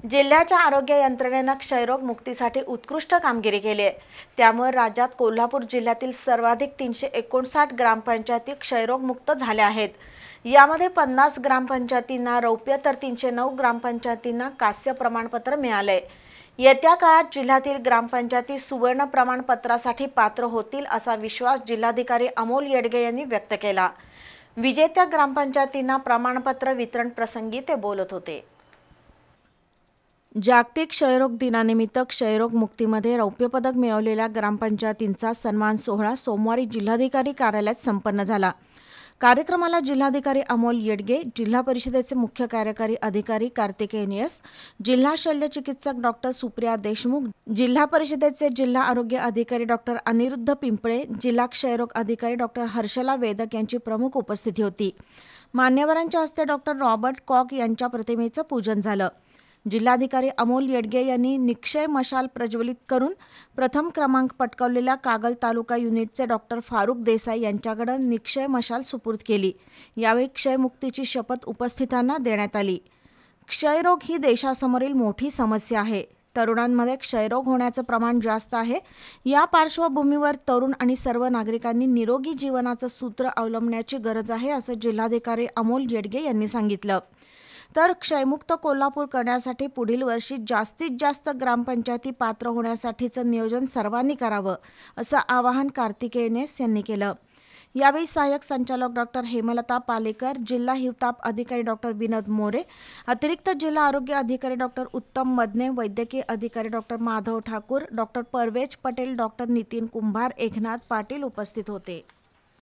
जिल्ह्याच्या आरोग्य यंत्रणेने क्षयरोग मुक्तीसाठी उत्कृष्ट कामगिरी केली आहे। त्यामुळे राज्यात कोल्हापूर जिल्ह्यातील सर्वाधिक 359 ग्रामपंचायती क्षयरोग मुक्त झाल्या आहेत। यामध्ये 50 ग्रामपंचायतींना रौप्य तर 309 ग्रामपंचायतींना कांस्य प्रमाणपत्र मिळाले। येत्या काळात जिल्ह्यातील ग्रामपंचायती सुवर्ण प्रमाणपत्रासाठी पात्र होतील असा विश्वास जिल्हाधिकारी अमोल येडगे यांनी व्यक्त केला। विजेत्या ग्रामपंचायतींना प्रमाणपत्र वितरण प्रसंगी ते बोलत होते। जागतिक क्षयरोग दिनानिमित्त क्षयरोग मुक्तीमध्ये रौप्य पदक मिळवलेल्या ग्रामपंचायतींचा सन्मान सोहळा सोमवारी जिल्हाधिकारी कार्यालयात संपन्न झाला। कार्यक्रमाला जिल्हाधिकारी अमोल येडगे, जिल्हा परिषदेचे मुख्य कार्यकारी अधिकारी कार्तिकेय एस, जिल्हा शल्यचिकित्सक डॉक्टर सुप्रिया देशमुख, जिल्हा परिषदेचे जिल्हा आरोग्य अधिकारी डॉक्टर अनिरुद्ध पिंपळे, जिल्हा क्षयरोग अधिकारी डॉक्टर हर्षला वेदक यांची प्रमुख उपस्थिती होती। मान्यवरांच्या हस्ते डॉक्टर रॉबर्ट कॉक यांच्या प्रतिमेचं पूजन झालं। जिल्हाधिकारी अमोल येडगे यांनी निक्षय मशाल प्रज्वलित करून प्रथम क्रमांक पटकावलेल्या कागल तालुका युनिटचे डॉक्टर फारुक देसाई यांच्याकडे निक्षय मशाल सुपूर्द केली। यावेळी क्षयमुक्तीची शपथ उपस्थितांना देण्यात आली। क्षयरोग ही देशासमोरील मोठी समस्या आहे। तरुणांमध्ये क्षयरोग होण्याचं प्रमाण जास्त आहे। या पार्श्वभूमीवर तरुण आणि सर्व नागरिकांनी निरोगी जीवनाचं सूत्र अवलंबण्याची गरज आहे, असं जिल्हाधिकारी अमोल येडगे यांनी सांगितलं। तर क्षयमुक्त कोल्हापूर करण्यासाठी पुढील वर्षी जास्तीत जास्त ग्रामपंचायती पात्र होण्यासाठीचं नियोजन सर्वांनी करावं, असं आवाहन कार्तिकेय एस यांनी केलं। यावेळी सहाय्यक संचालक डॉक्टर हेमलता पालेकर, जिल्हा हिवताप अधिकारी डॉक्टर विनोद मोरे, अतिरिक्त जिल्हा आरोग्य अधिकारी डॉक्टर उत्तम मदने, वैद्यकीय अधिकारी doctor Madhav Thakur, doctor Parvez Patel, doctor Nitin Kumbhar, Eknath Patil उपस्थित होते।